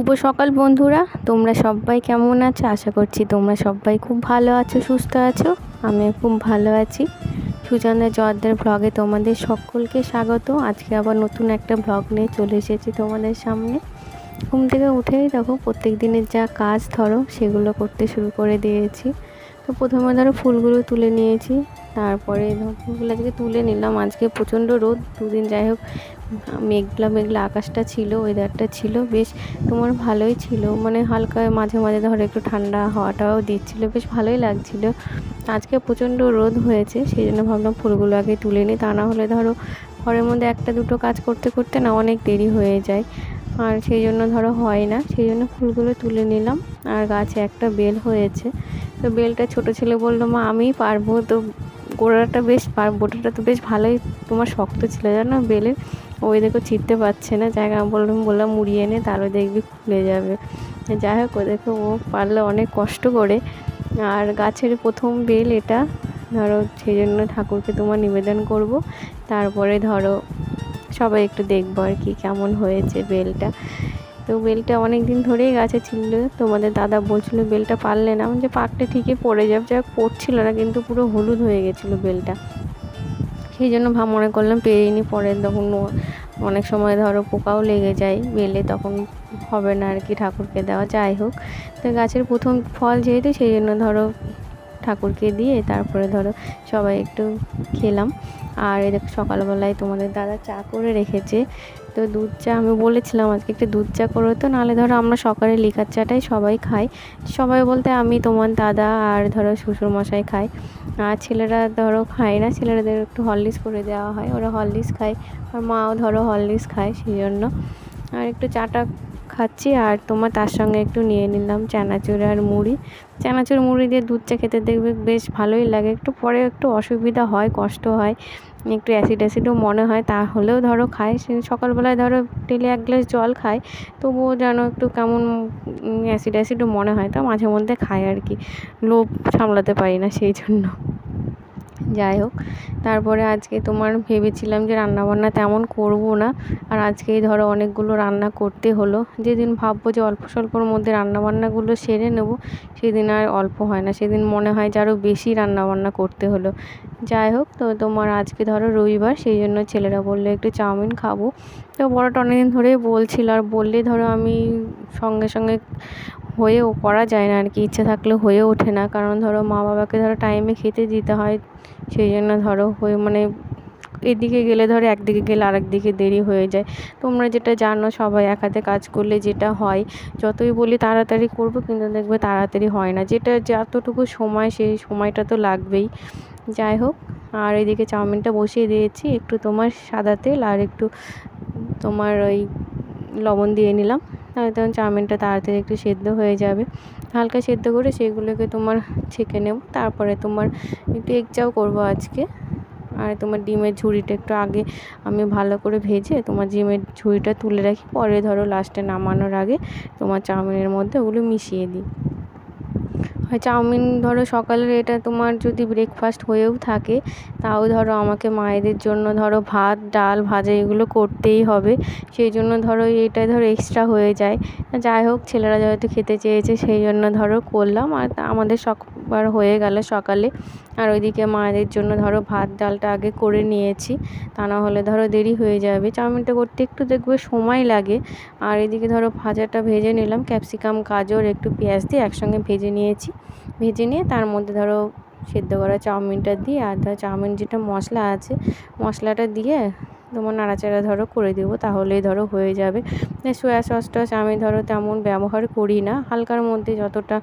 শুভ সকাল বন্ধুরা, তোমরা সবাই কেমন আছো? আশা করছি তোমরা সবাই খুব ভালো আছো, সুস্থ আছো। আমিও খুব ভালো আছি। সুচন্দ্রা জোয়ারদার ব্লগে তোমাদের সকলকে স্বাগত। আজকে আবার নতুন একটা ব্লগ নিয়ে চলে এসেছি তোমাদের সামনে। ঘুম থেকে উঠেই দেখো প্রত্যেক দিনের যা কাজ ধরো সেগুলো করতে শুরু করে দিয়েছি। তো প্রথমে ধরো ফুলগুলো তুলে নিয়েছি, তারপরে ফুলগুলো আজকে তুলে নিলাম। আজকে প্রচণ্ড রোদ, দুদিন যাই হোক মেঘলা মেঘলা আকাশটা ছিল, ওয়েদারটা ছিল বেশ তোমার ভালোই ছিল, মানে হালকা মাঝে মাঝে ধরো একটু ঠান্ডা হাওয়াটাও দিচ্ছিলো, বেশ ভালোই লাগছিলো। আজকে প্রচণ্ড রোদ হয়েছে, সেই জন্য ভাবলাম ফুলগুলো আগে তুলে নিই, তা না হলে ধরো ঘরের মধ্যে একটা দুটো কাজ করতে করতে না অনেক দেরি হয়ে যায়, আর সেই জন্য ধরো হয় না, সেই জন্য ফুলগুলো তুলে নিলাম। আর গাছে একটা বেল হয়েছে, তো বেলটা ছোটো ছেলে বললো মা আমিই পারবো, তো গোড়াটা বেশ বোটাটা তো বেশ ভালোই তোমার শক্ত ছিল জানো বেলের, ওই দেখো ছিঁড়তে পারছে না, জায়গা বললাম মুড়িয়ে এনে তাহলে দেখবি খুলে যাবে। যাই হোক ও দেখো ও পারলো অনেক কষ্ট করে। আর গাছের প্রথম বেল এটা ধরো, সেই জন্য ঠাকুরকে তোমার নিবেদন করব, তারপরে ধরো সবাই একটু দেখবো আর কি কেমন হয়েছে বেলটা। তো বেলটা অনেক দিন ধরেই গাছে ছিল, তোমাদের দাদা বলছিল বেলটা পারলে না, যে পাকলে ঠিকই পড়ে যাবে, যাই হোক পড়ছিল না, কিন্তু পুরো হলুদ হয়ে গেছিলো বেলটা, সেই জন্য মনে করলাম পেরিনি, পরে তখন অনেক সময় ধরো পোকাও লেগে যায় বেলে, তখন হবে না আর কি ঠাকুরকে দেওয়া। যাই হোক, তো গাছের প্রথম ফল যেহেতু সেই জন্য ধরো ঠাকুরকে দিয়ে তারপরে ধরো সবাই একটু খেলাম। আর এদের সকালবেলায় তোমাদের দাদা চা করে রেখেছে, তো দুধ চা আমি বলেছিলাম আজকে একটু দুধ চা করো, তো নাহলে ধরো আমরা সকালে লিকার চাটাই সবাই খাই, সবাই বলতে আমি তোমার দাদা আর ধরো শ্বশুরমশাই খাই, আর ছেলেরা ধরো খায় না, ছেলেরাদের একটু হরলিক্স করে দেওয়া হয়, ওরা হরলিক্স খায়, আর মাও ধরো হরলিক্স খায়, সেই জন্য আর একটু চাটা খাচ্ছি। আর তোমার তার সঙ্গে একটু নিয়ে নিলাম চানাচুর আর মুড়ি, চানাচুর মুড়ি দিয়ে দুধ চা খেতে দেখবে বেশ ভালোই লাগে, একটু পরে একটু অসুবিধা হয়, কষ্ট হয়, একটু অ্যাসিডও মনে হয়, তাহলেও ধরো খায়। সে সকালবেলায় ধরো ডেলি এক গ্লাস জল খায়, তবুও যেন একটু কেমন অ্যাসিডও মনে হয়, তা মাঝে মধ্যে খায় আর কি, লোভ সামলাতে পারি না সেই জন্য। যাই হোক, তারপরে আজকে তোমার ভেবেছিলাম যে রান্নাবান্না তেমন করব না, আর আজকেই ধরো অনেকগুলো রান্না করতে হলো, যেদিন ভাববো যে অল্প স্বল্পর মধ্যে রান্নাবান্নাগুলো সেরে নেব, সেদিন আর অল্প হয় না, সেদিন মনে হয় যে আরও বেশি রান্নাবান্না করতে হলো। যাই হোক, তো তোমার আজকে ধরো রবিবার, সেই জন্য ছেলেরা বললো একটু চাউমিন খাবো, তো বড়টা অনেকদিন ধরেই বলছিল, আর বললে ধরো আমি সঙ্গে সঙ্গে হয়েও করা যায় না আর কি, ইচ্ছা থাকলেও হয়ে ওঠে না, কারণ ধরো মা বাবাকে ধরো টাইমে খেতে দিতে হয়, সেই জন্য ধরো হয়ে মানে এদিকে গেলে ধরো একদিকে গেলে আরেক দিকে দেরি হয়ে যায়। তোমরা যেটা জানো সবাই এক হাতে কাজ করলে যেটা হয়, যতই বলি তাড়াতাড়ি করবো কিন্তু দেখবে তাড়াতাড়ি হয় না, যেটা যতটুকু সময় সেই সময়টা তো লাগবেই। যাই হোক, আর এদিকে চাউমিনটা বসিয়ে দিয়েছি, একটু তোমার সাদা তেল আর একটু তোমার ওই লবণ দিয়ে নিলাম, তাহলে তখন চাউমিনটা তাড়াতাড়ি একটু সেদ্ধ হয়ে যাবে। হালকা সেদ্ধ করে সেগুলোকে তোমার ছেঁকে নেব, তারপরে তোমার একটু এগ চাও করবো আজকে। আর তোমার ডিমের ঝুড়িটা একটু আগে আমি ভালো করে ভেজে তোমার ডিমের ঝুড়িটা তুলে রাখি, পরে ধরো লাস্টে নামানোর আগে তোমার চাউমিনের মধ্যে ওগুলো মিশিয়ে দিই। হয় চাউমিন ধরো সকালের এটা তোমার যদি ব্রেকফাস্ট হয়েও থাকে, তাও ধরো আমাকে মায়েদের জন্য ধরো ভাত ডাল ভাজা এগুলো করতেই হবে, সেই জন্য ধরো এটা ধরো এক্সট্রা হয়ে যায়। যাই হোক, ছেলেরা যেহেতু খেতে চেয়েছে সেই জন্য ধরো করলাম, আর আমাদের সবার হয়ে গেল সকালে। আর ওইদিকে মায়েদের জন্য ধরো ভাত ডালটা আগে করে নিয়েছি, তা না হলে ধরো দেরি হয়ে যাবে, চাউমিনটা করতে একটু দেখবে সময় লাগে। আর এদিকে ধরো ভাজাটা ভেজে নিলাম, ক্যাপসিকাম গাজর একটু পেঁয়াজ দিয়ে একসঙ্গে ভেজে নিয়েছি, ভেজে নিয়ে তার মধ্যে ধরো সেদ্ধ করা চাউমিনটা দিয়ে আর ধরো চাউমিন যেটা মশলা আছে মশলাটা দিয়ে তোমার নাড়াচাড়া ধরো করে দেবো, তাহলেই ধরো হয়ে যাবে। সয়া সসটা আমি ধরো তেমন ব্যবহার করি না, হালকার মধ্যে যতটা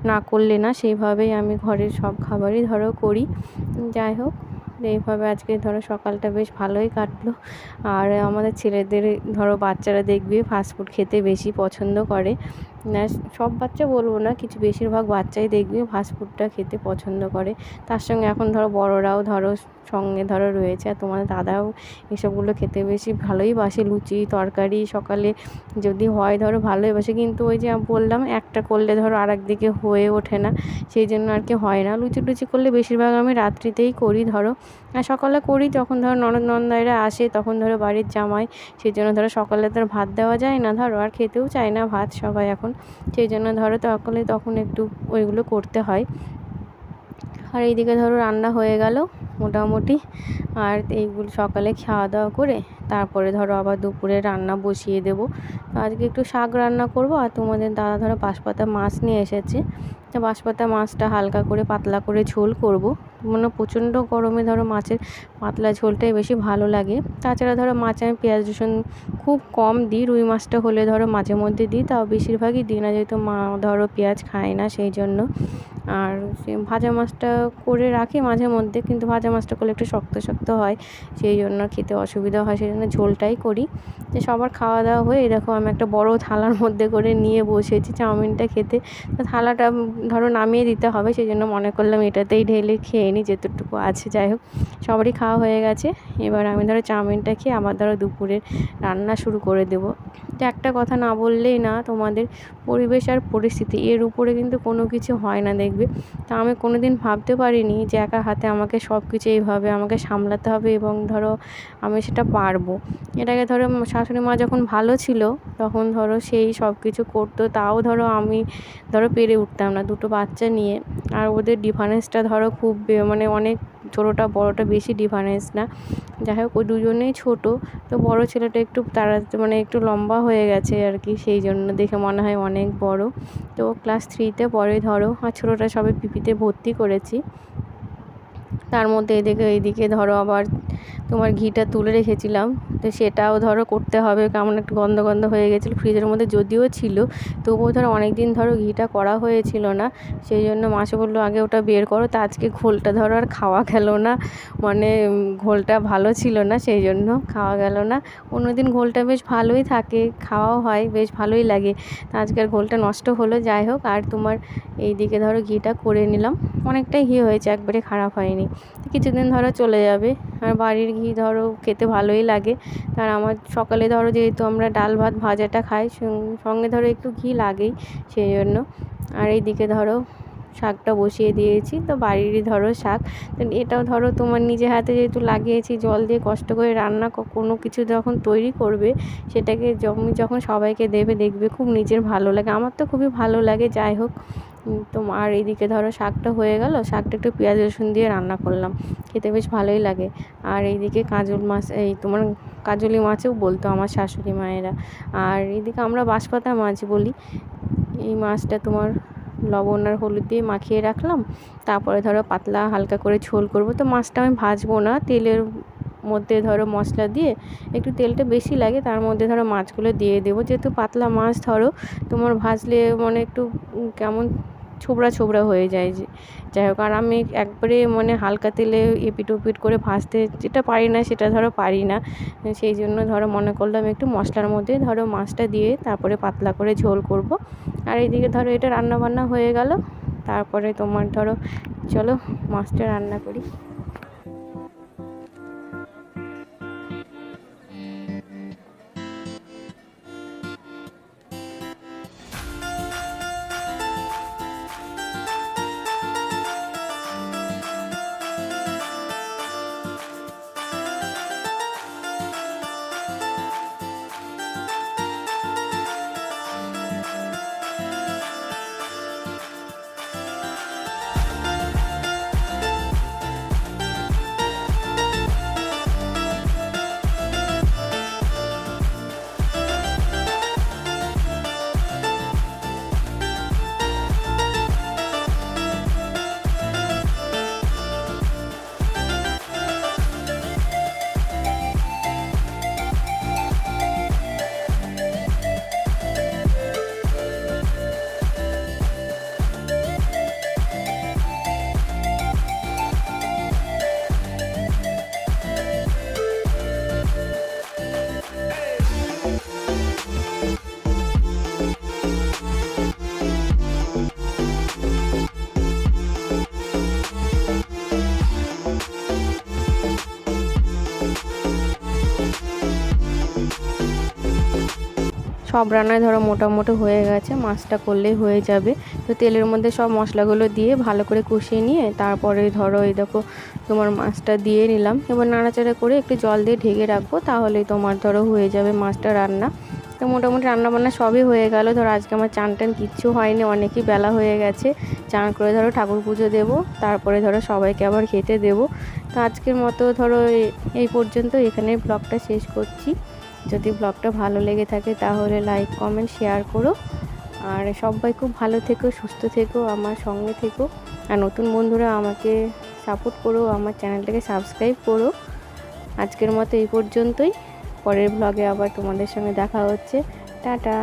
না করলে না, সেইভাবেই আমি ঘরের সব খাবারই ধরো করি। যাই হোক, এইভাবে আজকে ধরো সকালটা বেশ ভালোই কাটলো। আর আমাদের ছেলেদের ধরো বাচ্চারা দেখবে ফাস্টফুড খেতে বেশি পছন্দ করে, না সব বাচ্চা বলবো না, কিছু বেশিরভাগ বাচ্চাই দেখবে ফাস্টফুডটা খেতে পছন্দ করে। তার সঙ্গে এখন ধরো বড়রাও ধরো সঙ্গে ধরো রয়েছে, আর তোমাদের দাদাও এসবগুলো খেতে বেশি ভালোই বাসে। লুচি তরকারি সকালে যদি হয় ধরো ভালোই বাসে, কিন্তু ওই যে বললাম একটা করলে ধরো আর একদিকে হয়ে ওঠে না, সেই জন্য আর কি হয় না। লুচি টুচি করলে বেশিরভাগ আমি রাত্রিতেই করি ধরো, আর সকালে করি যখন ধরো ননদ নন্দাইরা আসে তখন ধরো বাড়ির জামাই, সেই জন্য ধরো সকালে তো আর ভাত দেওয়া যায় না ধরো, আর খেতেও চায় না ভাত সবাই এখন, সেই জন্য ধরো তখন একটু ওইগুলো করতে হয়। আর এইদিকে ধরো রান্না হয়ে গেল মোটামুটি, আর এইগুলো সকালে খাওয়া দাওয়া করে তারপরে ধরো আবার দুপুরে রান্না বসিয়ে দেবো। তো আজকে একটু শাক রান্না করব, আর তোমাদের দাদা ধরো বাঁশপাতা মাছ নিয়ে এসেছে, তো বাঁশপাতা মাছটা হালকা করে পাতলা করে ঝোল করব। মানে প্রচণ্ড গরমে ধরো মাছের পাতলা ঝোলটাই বেশি ভালো লাগে। তাছাড়া ধরো মাছে আমি পেঁয়াজ রসুন খুব কম দিই, রুই মাছটা হলে ধরো মাঝে মধ্যে দিই, তাও বেশিরভাগই দিই না, যেহেতু মা ধরো পেঁয়াজ খায় না সেই জন্য। আর সে ভাজা মাছটা করে রাখি মাঝে মধ্যে, কিন্তু ভাজা মাছটা করলে একটু শক্ত শক্ত হয়, সেই জন্য খেতে অসুবিধা হয়, সেই জন্য ঝোলটাই করি। যে সবার খাওয়া দাওয়া হয়ে দেখো আমি একটা বড় থালার মধ্যে করে নিয়ে বসেছি চাউমিনটা খেতে। তো থালাটা ধরো নামিয়ে দিতে হবে, সেই জন্য মনে করলাম এটাতেই ঢেলে খেয়ে নিই যেতটুকু আছে। যাই হোক সবারই খাওয়া হয়ে গেছে, এবার আমি ধরো চাউমিনটা খেয়ে আবার ধরো দুপুরের রান্না শুরু করে দেবো। তো একটা কথা না বললেই না, তোমাদের পরিবেশ আর পরিস্থিতি এর উপরে কিন্তু কোনো কিছু হয় না দেখবে। তা আমি কোনো দিন ভাবতে পারিনি যে একা হাতে আমাকে সব কিছু এইভাবে আমাকে সামলাতে হবে, এবং ধরো আমি সেটা পারবো। এটাকে ধরো শাশুড়ি মা যখন ভালো ছিল তখন ধরো সেই সব কিছু করতো, তাও ধরো আমি ধরো পেরে উঠতাম না দুটো বাচ্চা নিয়ে। আর ওদের ডিফারেন্সটা ধরো খুব মানে অনেক, ছোটোটা বড়োটা বেশি ডিফারেন্স না। যাই হোক ওই দুজনেই ছোটো, তো বড় ছেলেটা একটু তারা মানে একটু লম্বা হয়ে গেছে আর কি, সেই জন্য দেখে মনে হয় অনেক বড়। তো ক্লাস 3-তে পড়ে ধরো, আর ছোটোটা সবে পিপিতে ভর্তি করেছি। তার মধ্যে এইদিকে ধরো আবার তোমার ঘিটা তুলে রেখেছিলাম, তো সেটাও ধরো করতে হবে, কেমন একটু গন্ধ গন্ধ হয়ে গেছিলো ফ্রিজের মধ্যে যদিও ছিল, তবুও ধরো অনেক দিন ধরো ঘিটা করা হয়েছিল না, সেই জন্য মাসে বললো আগে ওটা বের করো। তা আজকে ঘোলটা ধরো আর খাওয়া গেল না, মানে ঘোলটা ভালো ছিল না, সেই জন্য খাওয়া গেল না। অন্যদিন ঘোলটা বেশ ভালোই থাকে, খাওয়াও হয়, বেশ ভালোই লাগে। তা আজকের ঘোলটা নষ্ট হলো। যাই হোক, আর তোমার এইদিকে ধরো ঘিটা করে নিলাম, অনেকটাই ঘি হয়েছে, একবারে খারাপ হয়নি, কিছুদিন ধরো চলে যাবে। আর বাড়ির ঘি ধরো খেতে ভালোই লাগে। আর আমার সকালে ধরো যেহেতু আমরা ডাল ভাত ভাজাটা খাই, সঙ্গে ধরো একটু ঘি লাগেই, সেই জন্য। আর এইদিকে ধরো শাকটা বসিয়ে দিয়েছি, তো বাড়িরই ধরো শাক, তো এটাও ধরো তোমার নিজে হাতে যেহেতু লাগিয়েছি, জল দিয়ে কষ্ট করে রান্না কোনো কিছু যখন তৈরি করবে সেটাকে যখন সবাইকে দেবে দেখবে খুব নিজের ভালো লাগে, আমার তো খুবই ভালো লাগে। যাই হোক, তো আর এইদিকে ধরো শাকটা হয়ে গেল, শাকটা একটু পেঁয়াজ রসুন দিয়ে রান্না করলাম, খেতে বেশ ভালোই লাগে। আর এইদিকে কাজল মাছ, এই তোমার কাজলি মাছও বলতো আমার শাশুড়ি মায়েরা। আর এইদিকে আমরা বাঁশপাতা মাছ বলি। এই মাছটা তোমার লবণ আর হলুদ দিয়ে মাখিয়ে রাখলাম, তারপরে ধরো পাতলা হালকা করে ঝোল করব। তো মাছটা আমি ভাজবো না, তেলের মধ্যে ধরো মশলা দিয়ে একটু তেলটা বেশি লাগে, তার মধ্যে ধরো মাছগুলো দিয়ে দেবো, যেহেতু পাতলা মাছ ধরো তোমার ভাজলে মানে একটু কেমন ছোবড়া ছোবড়া হয়ে যায়। যাই হোক, আর আমি একবারে মানে হালকা তেলে এপিট ওপিট করে ভাজতে যেটা পারি না সেটা ধরো পারি না, সেই জন্য ধরো মনে করলাম একটু মশলার মধ্যে ধরো মাছটা দিয়ে তারপরে পাতলা করে ঝোল করব। আর এইদিকে ধরো এটা রান্না বান্না হয়ে গেল, তারপরে তোমার ধরো চলো মাছটা রান্না করি। সব রান্নায় ধরো মোটামুটি হয়ে গেছে, মাছটা করলেই হয়ে যাবে। তো তেলের মধ্যে সব মশলাগুলো দিয়ে ভালো করে কষিয়ে নিয়ে তারপরে ধরো এই দেখো তোমার মাছটা দিয়ে নিলাম। এবার নাড়াচাড়া করে একটু জল দিয়ে ঢেকে রাখবো, তাহলেই তোমার ধরো হয়ে যাবে মাছটা রান্না। তো মোটামুটি রান্নাবান্না সবই হয়ে গেল। ধরো আজকে আমার চান টান কিচ্ছু হয়নি, অনেকই বেলা হয়ে গেছে। চান করে ধরো ঠাকুর পুজো দেবো, তারপরে ধরো সবাইকে আবার খেতে দেবো। তো আজকের মতো ধরো এই পর্যন্ত, এখানে ব্লগটা শেষ করছি। যদি ব্লগটা ভালো লেগে থাকে তাহলে লাইক কমেন্ট শেয়ার করো। আর সবাই খুব ভালো থেকো, সুস্থ থেকো, আমার সঙ্গে থেকো। আর নতুন বন্ধুরা আমাকে সাপোর্ট করো, আমার চ্যানেলটাকে সাবস্ক্রাইব করো। আজকের মতো এই পর্যন্তই। পরের ব্লগে আবার তোমাদের সঙ্গে দেখা হচ্ছে। টাটা।